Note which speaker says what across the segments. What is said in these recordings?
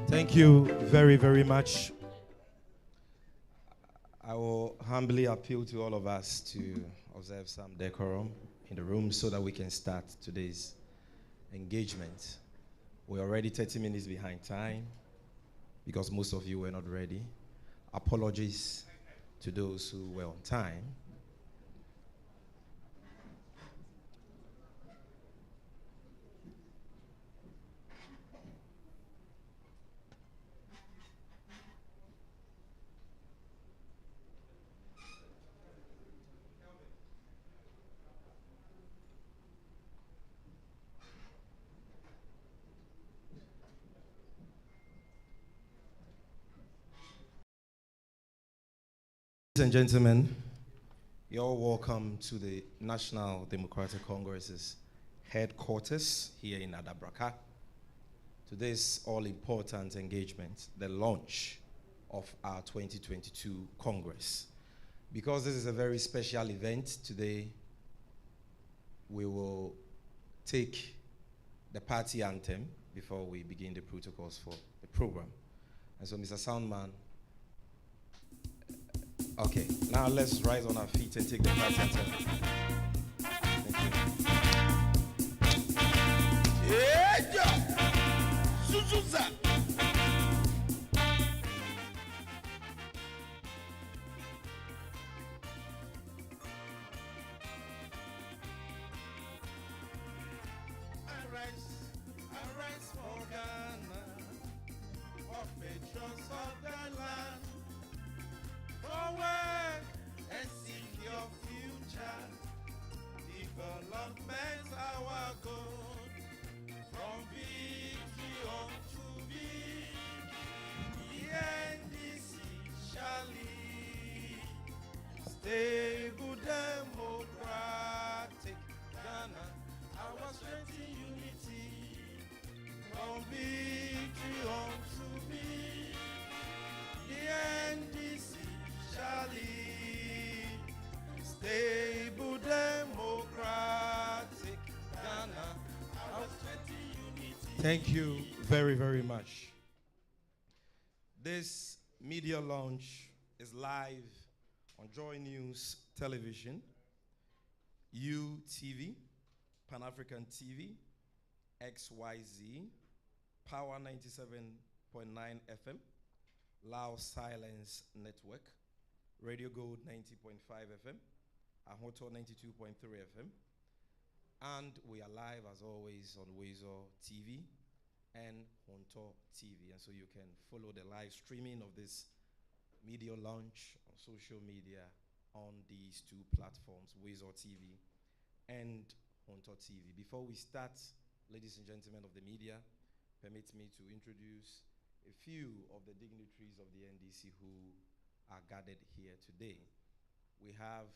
Speaker 1: Thank you very, very much. I will humbly appeal to all of us to observe some decorum in the room so that we can start today's engagement. We're already 30 minutes behind time because most of you were not ready. Apologies to those who were on time. Ladies and gentlemen, you're all welcome to the National Democratic Congress's headquarters here in Adabraka. Today's all-important engagement, the launch of our 2022 Congress. Because this is a very special event today, we will take the party anthem before we begin the protocols for the program. And so, Mr. Soundman, okay, now let's rise on our feet and take the party anthem. Thank you. Arise for Ghana, for patrons of the land. Forward and seek your future. Development our goal. From victory unto victory. The NDC shall lead. Stable democratic Ghana. Our strength in unity. From victory unto victory. The NDC stable democratic Ghana, our strength in unity. Thank you very, very much. This media launch is live on Joy News Television, UTV, Pan-African TV, XYZ, Power 97.9 FM, Loud Silence Network, Radio Gold 90.5 FM, Ahoto 92.3 FM, and we are live as always on Wezo TV and Honto TV. And so you can follow the live streaming of this media launch on social media on these two platforms, Wezo TV and Honto TV. Before we start, ladies and gentlemen of the media, permit me to introduce a few of the dignitaries of the NDC who are gathered here today. We have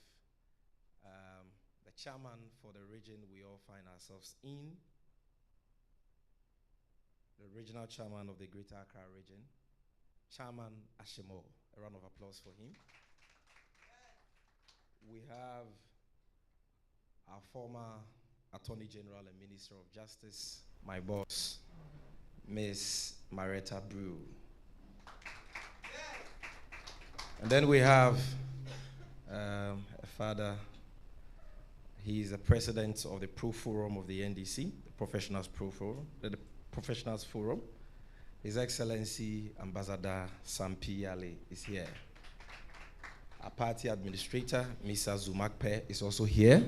Speaker 1: the chairman for the region we all find ourselves in, the regional chairman of the Greater Accra region, Chairman Ashimo. A round of applause for him. We have our former Attorney General and Minister of Justice, my boss, Miss Maretta Brew. And then we have a father. He's the president of the Pro Forum of the NDC, the Professionals Pro Forum, the Professionals Forum. His Excellency Ambassador Sampi Ali is here. Our party administrator, Mr. Zumakpe, is also here.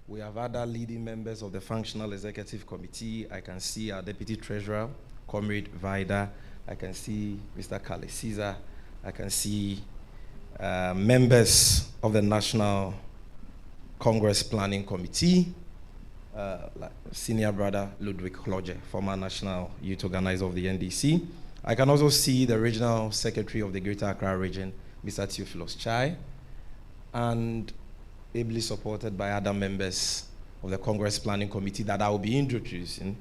Speaker 1: We have other leading members of the Functional Executive Committee. I can see our Deputy Treasurer, Comrade Vida. I can see Mr. Kale Caesar. I can see members of the National Congress Planning Committee, like senior brother Ludwig Kloje, former National Youth Organizer of the NDC. I can also see the Regional Secretary of the Greater Accra region, Mr. Theophilus Chai, and ably supported by other members of the Congress Planning Committee that I will be introducing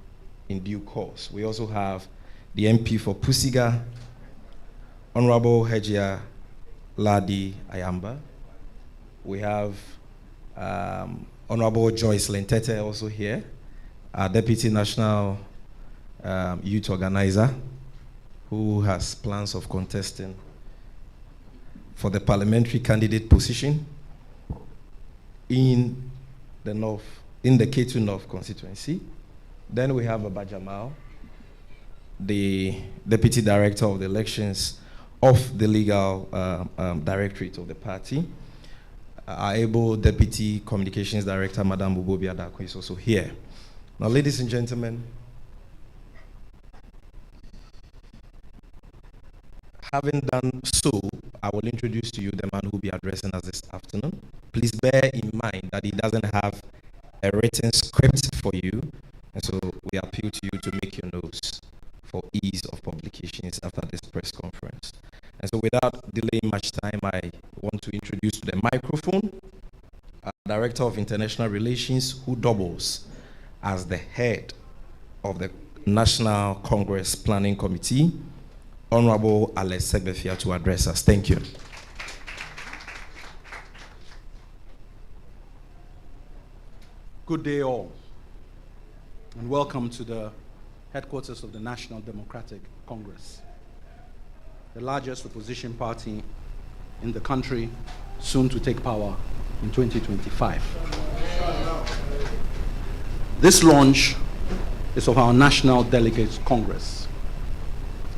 Speaker 1: in due course. We also have the MP for Pusiga, Honorable Hejia Ladi Ayamba. We have Honorable Joyce Lentete also here, our Deputy National Youth Organizer. who has plans of contesting for the parliamentary candidate position in the North, in the K2 North constituency. Then we have Baba Jamal, the Deputy Director of the Elections of the Legal Directorate of the party. Our able Deputy Communications Director, Madam Bubobi Adako, is also here. Now, ladies and gentlemen, having done so, I will introduce to you the man who will be addressing us this afternoon. Please bear in mind that he doesn't have a written script for you, and so we appeal to you to make your notes for ease of publications after this press conference. And so without delaying much time, I want to introduce to the microphone our Director of International Relations, who doubles as the head of the National Congress Planning Committee, Honorable Alex Segbefia, to address us. Thank you.
Speaker 2: Good day all, and welcome to the headquarters of the National Democratic Congress, the largest opposition party in the country, soon to take power in 2025. This launch is of our National Delegates Congress.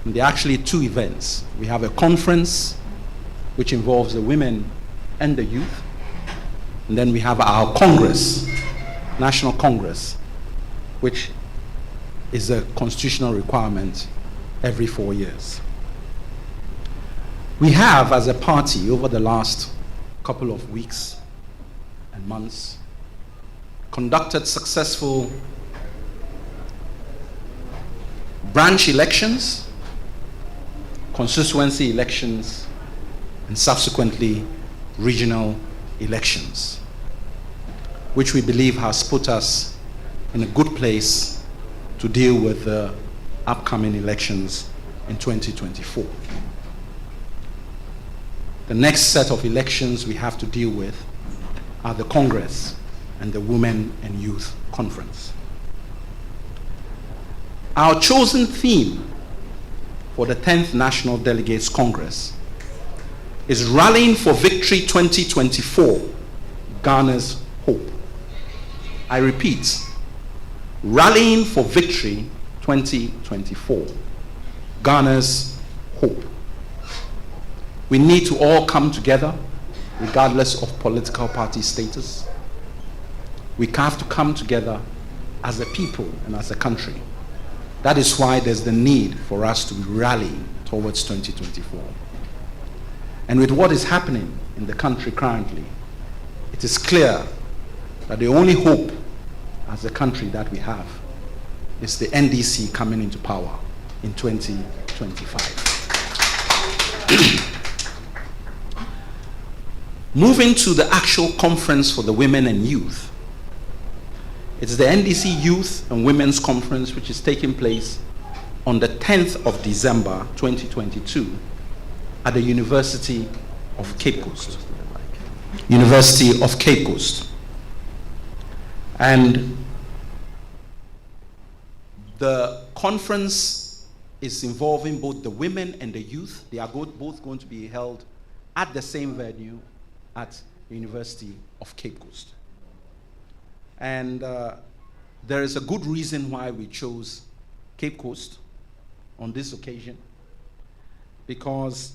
Speaker 2: And there are actually two events. We have a conference which involves the women and the youth, and then we have our Congress, National Congress, which is a constitutional requirement every 4 years. We have, as a party, over the last couple of weeks and months, conducted successful branch elections, constituency elections, and subsequently regional elections, which we believe has put us in a good place to deal with the upcoming elections in 2024. The next set of elections we have to deal with are the Congress and the Women and Youth Conference. Our chosen theme for the 10th National Delegates Congress is Rallying for Victory 2024, Ghana's Hope. I repeat, Rallying for Victory 2024, Ghana's Hope. We need to all come together, regardless of political party status. We have to come together as a people and as a country. That is why there's the need for us to rally towards 2024. And with what is happening in the country currently, it is clear that the only hope as a country that we have is the NDC coming into power in 2025. Moving to the actual conference for the women and youth. It's the NDC Youth and Women's Conference, which is taking place on the 10th of December 2022 at the University of Cape Coast. University of Cape Coast. And the conference is involving both the women and the youth. They are both going to be held at the same venue at the University of Cape Coast. And there is a good reason why we chose Cape Coast on this occasion, because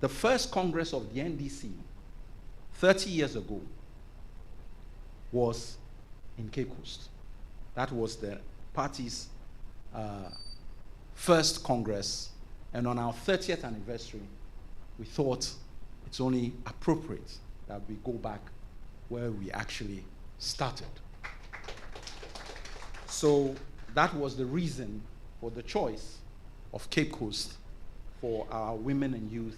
Speaker 2: the first Congress of the NDC 30 years ago was in Cape Coast. That was the party's first Congress, and on our 30th anniversary, we thought it's only appropriate that we go back where we actually started. So that was the reason for the choice of Cape Coast for our Women and Youth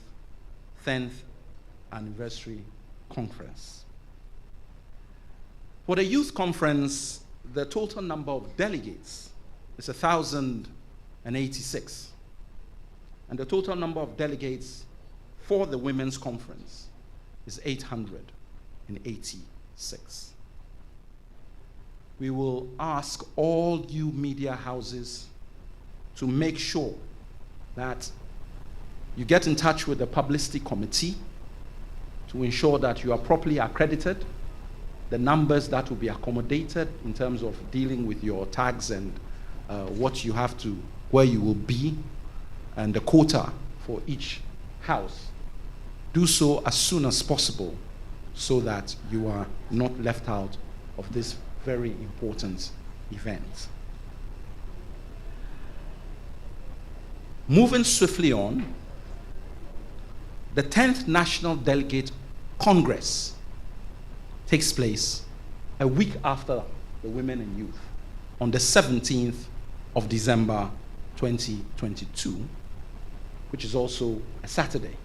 Speaker 2: 10th Anniversary Conference. For the Youth Conference, the total number of delegates is 1,086. And the total number of delegates for the Women's Conference is 886. We will ask all you media houses to make sure that you get in touch with the publicity committee to ensure that you are properly accredited, the numbers that will be accommodated in terms of dealing with your tags and what you have to, where you will be, and the quota for each house. Do so as soon as possible so that you are not left out of this very important event. Moving swiftly on, the 10th National Delegate Congress takes place a week after the Women and Youth, on the 17th of December 2022, which is also a Saturday.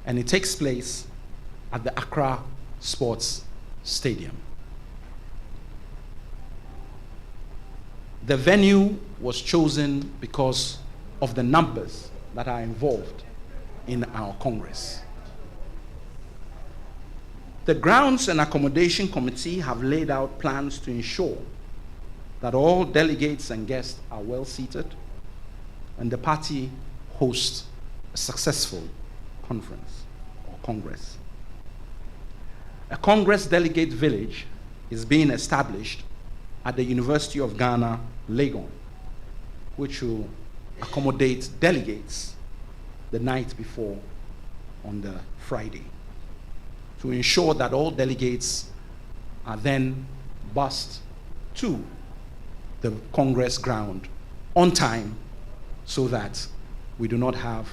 Speaker 2: And it takes place at the Accra Sports Stadium. The venue was chosen because of the numbers that are involved in our Congress. The Grounds and Accommodation Committee have laid out plans to ensure that all delegates and guests are well seated and the party hosts a successful conference or Congress. A Congress delegate village is being established at the University of Ghana, Legon, which will accommodate delegates the night before on the Friday, to ensure that all delegates are then bused to the Congress ground on time so that we do not have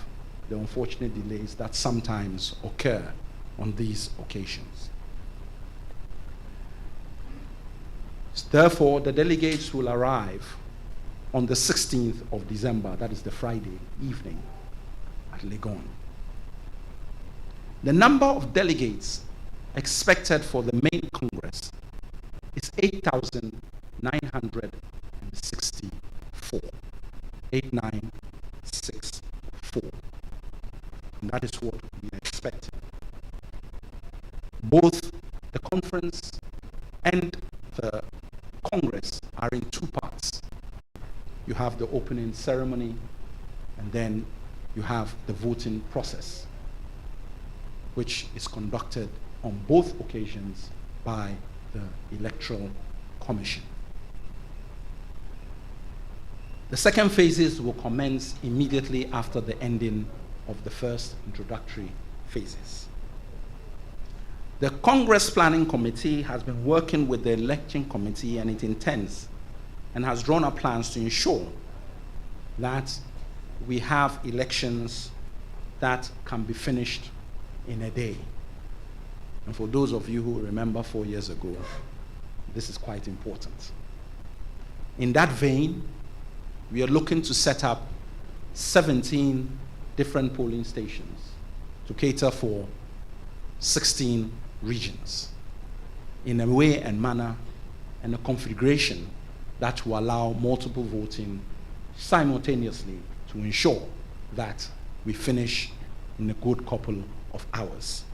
Speaker 2: the unfortunate delays that sometimes occur on these occasions. Therefore, the delegates will arrive on the 16th of December, that is the Friday evening, at Legon. The number of delegates expected for the main Congress is 8,964. 8,964. And that is what we are expecting. Both the conference and the Congress are in two parts. You have the opening ceremony, and then you have the voting process, which is conducted on both occasions by the Electoral Commission. The second phases will commence immediately after the ending of the first introductory phases. The Congress Planning Committee has been working with the Election Committee, and it intends and has drawn up plans to ensure that we have elections that can be finished in a day. And for those of you who remember 4 years ago, this is quite important. In that vein, we are looking to set up 17 different polling stations to cater for 16 regions in a way and manner and a configuration that will allow multiple voting simultaneously to ensure that we finish in a good couple of hours.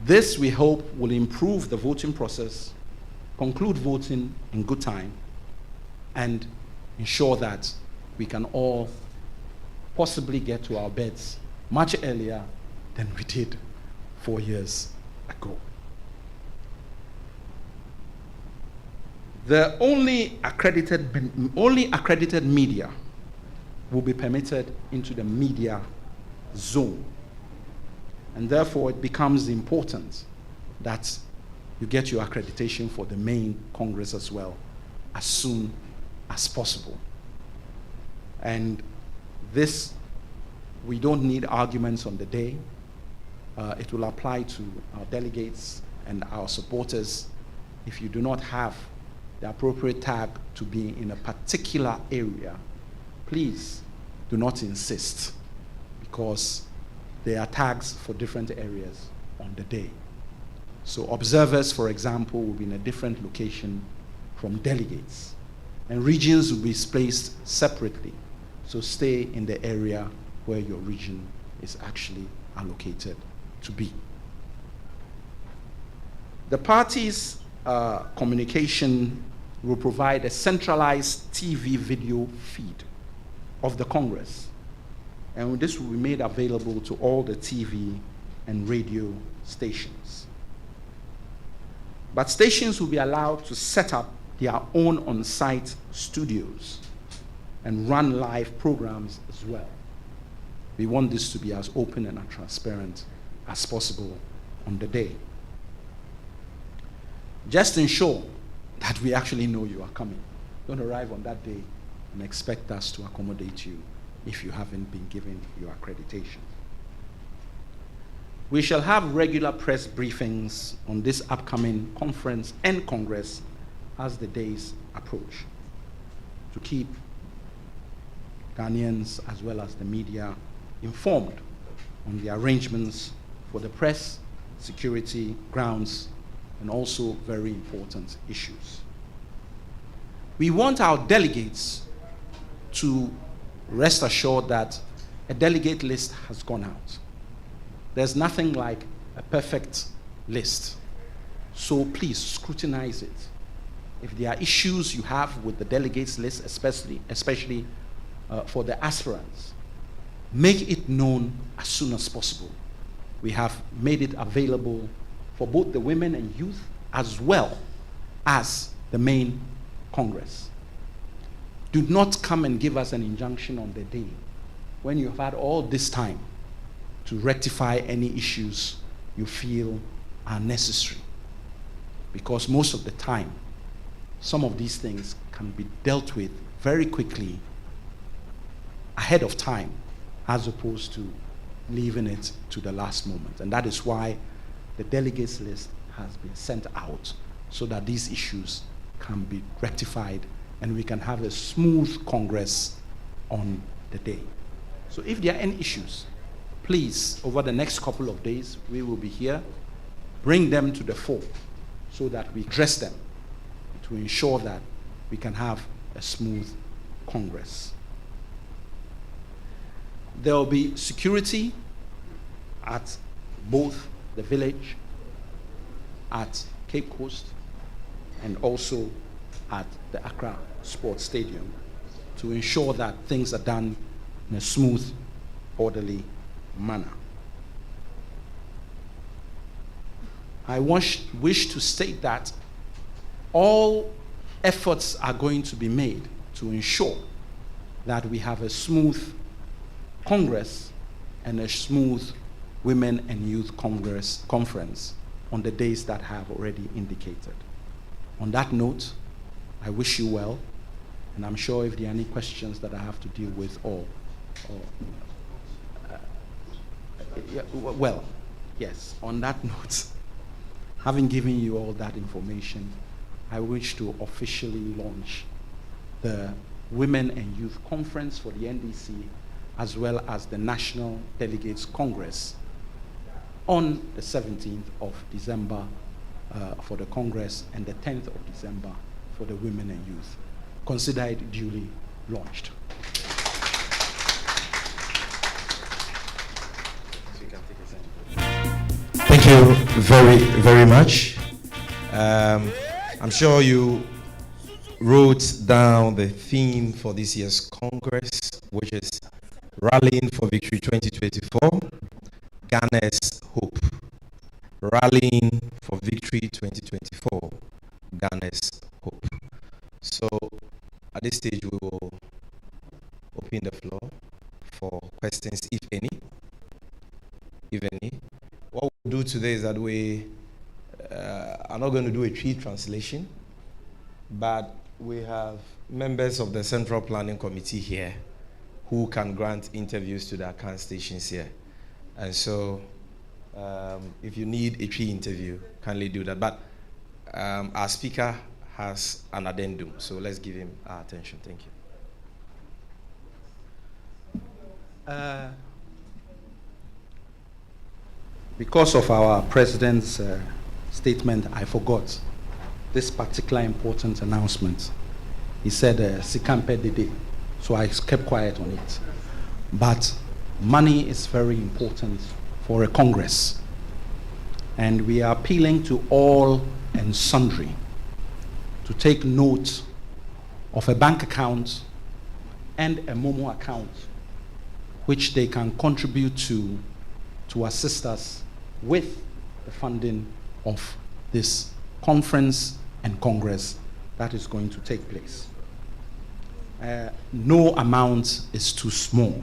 Speaker 2: This, we hope, will improve the voting process, conclude voting in good time, and ensure that we can all possibly get to our beds much earlier than we did 4 years ago. The only accredited media will be permitted into the media zone. And therefore, it becomes important that you get your accreditation for the main Congress as well, as soon as possible. And this, we don't need arguments on the day. It will apply to our delegates and our supporters. If you do not have the appropriate tag to be in a particular area, please do not insist, because there are tags for different areas on the day. So observers, for example, will be in a different location from delegates, and regions will be placed separately. So stay in the area where your region is actually allocated to be. The party's communication will provide a centralized TV video feed of the Congress. And this will be made available to all the TV and radio stations. But stations will be allowed to set up their own on-site studios and run live programs as well. We want this to be as open and as transparent as possible on the day. Just ensure that we actually know you are coming. Don't arrive on that day and expect us to accommodate you if you haven't been given your accreditation. We shall have regular press briefings on this upcoming conference and Congress as the days approach, to keep Ghanaians as well as the media informed on the arrangements for the press, security, grounds, and also very important issues. We want our delegates to rest assured that a delegate list has gone out. There's nothing like a perfect list. So please scrutinize it. If there are issues you have with the delegates list, especially for the aspirants, make it known as soon as possible. We have made it available for both the women and youth as well as the main Congress. Do not come and give us an injunction on the day when you have had all this time to rectify any issues you feel are necessary. Because most of the time, some of these things can be dealt with very quickly ahead of time, as opposed to leaving it to the last moment. And that is why the delegates list has been sent out, so that these issues can be rectified and we can have a smooth Congress on the day. So if there are any issues, please, over the next couple of days, we will be here. Bring them to the fore so that we address them to ensure that we can have a smooth Congress. There will be security at both the village, at Cape Coast, and also at the Accra Sports Stadium to ensure that things are done in a smooth, orderly manner. I wish to state that all efforts are going to be made to ensure that we have a smooth Congress and a smooth Women and Youth Conference on the days that I have already indicated. On that note, I wish you well, and I'm sure if there are any questions that I have to deal with well, yes, on that note, having given you all that information, I wish to officially launch the Women and Youth Conference for the NDC, as well as the National Delegates Congress on the 17th of December for the Congress and the 10th of December for the Women and Youth. Consider it duly launched.
Speaker 1: Thank you very, very much. I'm sure you wrote down the theme for this year's Congress, which is Rallying for Victory 2024, Ghana's Hope. Rallying for Victory 2024, Ghana's Hope. So at this stage, we will open the floor for questions, if any. If any. What we'll do today is that we are not going to do a tree translation, but we have members of the Central Planning Committee here who can grant interviews to the account stations here. And so if you need a tree interview, kindly do that. But our speaker has an addendum, so let's give him our attention. Thank you.
Speaker 2: Because of our president's statement, I forgot this particular important announcement. He said, Sikampe Dede, so I kept quiet on it. But money is very important for a Congress. And we are appealing to all and sundry to to take note of a bank account and a Momo account which they can contribute to assist us with the funding of this conference and congress that is going to take place. No amount is too small.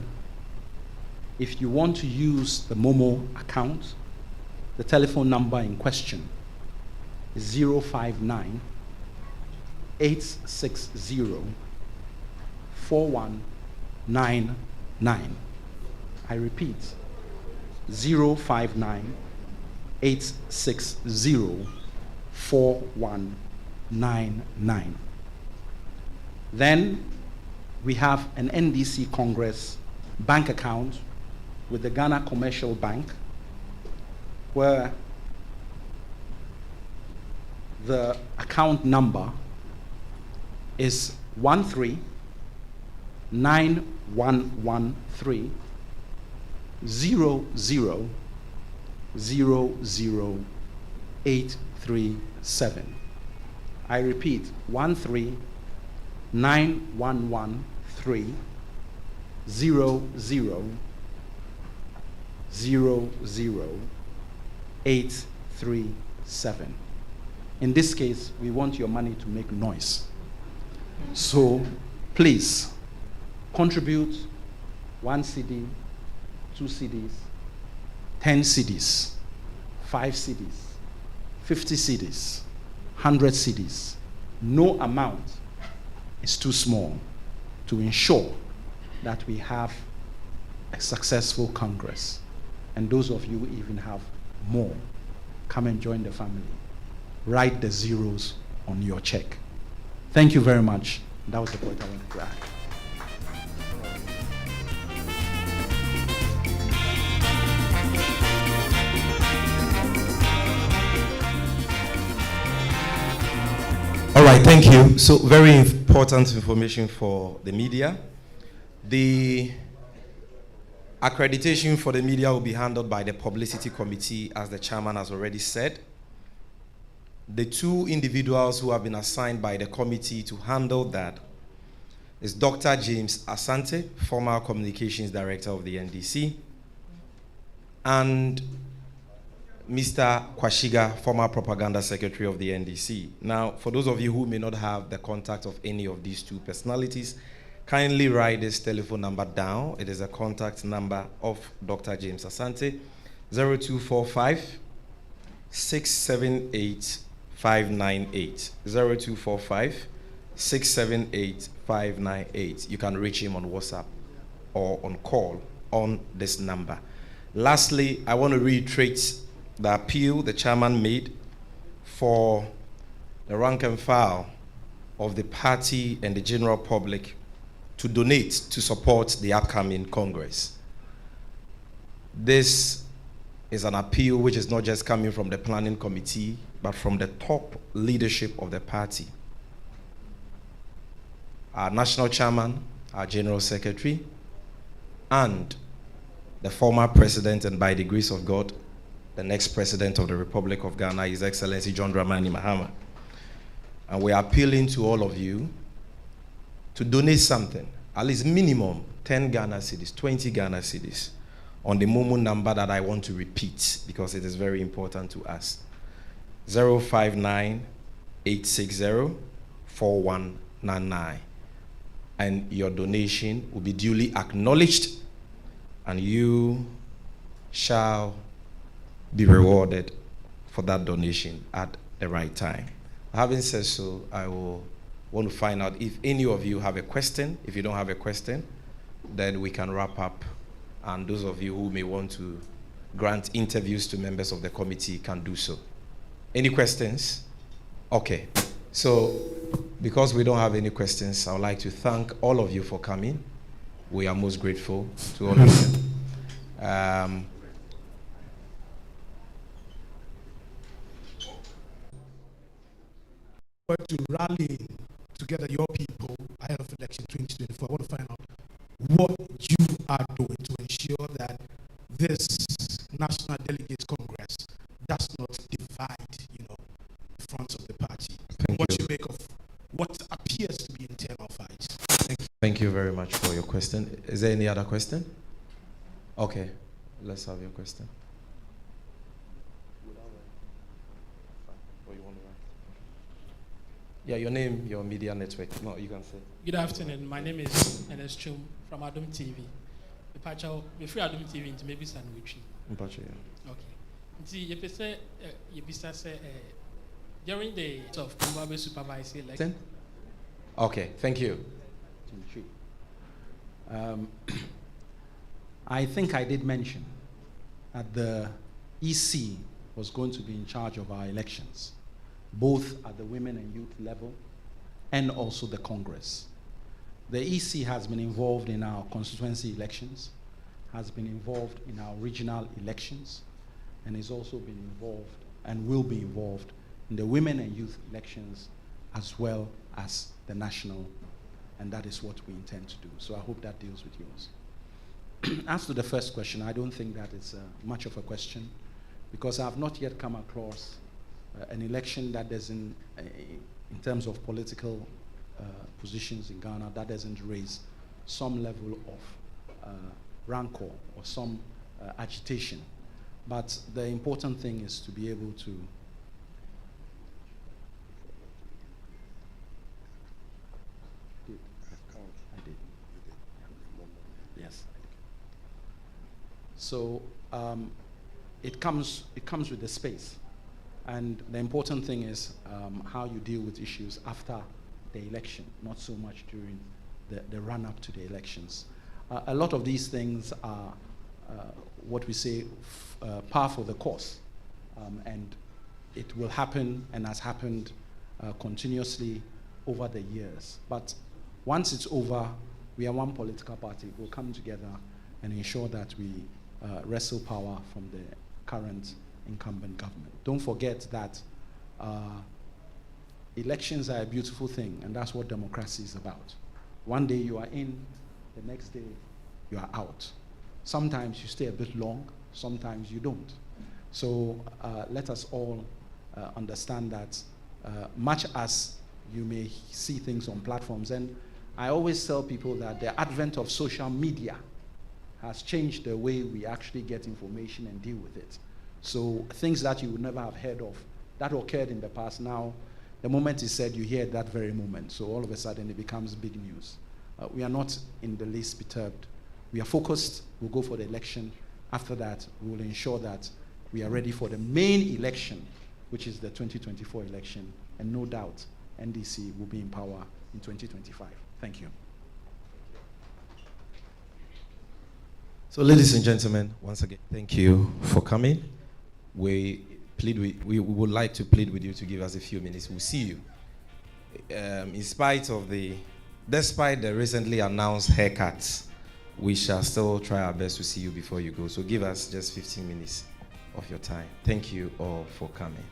Speaker 2: If you want to use the Momo account, the telephone number in question is 059 860 4199. I repeat, 059 860 4199. Then we have an NDC Congress bank account with the Ghana Commercial Bank, where the account number is 139113 00837. I repeat, 139113 00837. In this case, we want your money to make noise. So please contribute 1 CD, 2 CDs, 10 CDs, 5 CDs, 50 CDs, 100 CDs. No amount is too small to ensure that we have a successful Congress. And those of you who even have more, come and join the family. Write the zeros on your check. Thank you very much. That was the point I wanted to add.
Speaker 1: All right, thank you. So very important information for the media. The accreditation for the media will be handled by the publicity committee, as the chairman has already said. The 2 individuals who have been assigned by the committee to handle that is Dr. James Asante, former communications director of the NDC, and Mr. Kwashiga, former propaganda secretary of the NDC. Now, for those of you who may not have the contact of any of these 2 personalities, kindly write this telephone number down. It is a contact number of Dr. James Asante, 0245 678 598. 0245 678 598. You can reach him on WhatsApp or on call on this number. Lastly, I want to reiterate the appeal the chairman made for the rank and file of the party and the general public to donate to support the upcoming Congress. This is an appeal which is not just coming from the planning committee, but from the top leadership of the party. Our national chairman, our general secretary, and the former president, and by the grace of God, the next president of the Republic of Ghana, His Excellency John Dramani Mahama. And we are appealing to all of you to donate something, at least minimum 10 Ghana cedis, 20 Ghana cedis, on the Momo number that I want to repeat because it is very important to us. 059 860 4199. And your donation will be duly acknowledged, and you shall be rewarded for that donation at the right time. Having said so, I will want to find out if any of you have a question. If you don't have a question, then we can wrap up, and those of you who may want to grant interviews to members of the committee can do so. Any questions? Okay. So, because we don't have any questions, I would like to thank all of you for coming. We are most grateful to all of you.
Speaker 3: To rally together your people ahead of election 2024. I want to find out what you are doing to ensure that this National Delegates Congress does not divide, the front of the party. What you make of
Speaker 1: Thank you very much for your question. Is there any other question? Okay, let's have your question. Yeah, your name, your media network. No, you can say.
Speaker 4: Good afternoon. My name is Enes Chum from Adum TV. We free Adum TV into maybe sandwich.
Speaker 1: Mpacho, yeah.
Speaker 4: Okay. See, you say during the of Zimbabwe supervised election.
Speaker 1: Okay, thank you.
Speaker 2: I think I did mention that the EC was going to be in charge of our elections, both at the women and youth level and also the Congress. The EC has been involved in our constituency elections, has been involved in our regional elections, and has also been involved and will be involved in the women and youth elections as well as the national, and that is what we intend to do. So I hope that deals with yours. As to the first question, I don't think that is much of a question, because I have not yet come across an election that doesn't, in terms of political positions in Ghana, that doesn't raise some level of rancor or some agitation. But the important thing is to be able to So it comes with the space, and the important thing is how you deal with issues after the election, not so much during the run-up to the elections. A lot of these things are what we say par for the course, and it will happen and has happened continuously over the years. But once it's over, we are one political party. We'll come together and ensure that we wrestle power from the current incumbent government. Don't forget that elections are a beautiful thing, and that's what democracy is about. One day you are in, the next day you are out. Sometimes you stay a bit long, sometimes you don't. So let us all understand that much as you may see things on platforms, and I always tell people that the advent of social media has changed the way we actually get information and deal with it. So things that you would never have heard of, that occurred in the past, now the moment it's said, you hear it that very moment. So all of a sudden it becomes big news. We are not in the least perturbed. We are focused. We'll go for the election. After that, we will ensure that we are ready for the main election, which is the 2024 election. And no doubt, NDC will be in power in 2025. Thank you.
Speaker 1: So, ladies and gentlemen, once again, thank you for coming. We would like to plead with you to give us a few minutes. We'll see you. Despite the recently announced haircuts, we shall still try our best to see you before you go. So give us just 15 minutes of your time. Thank you all for coming.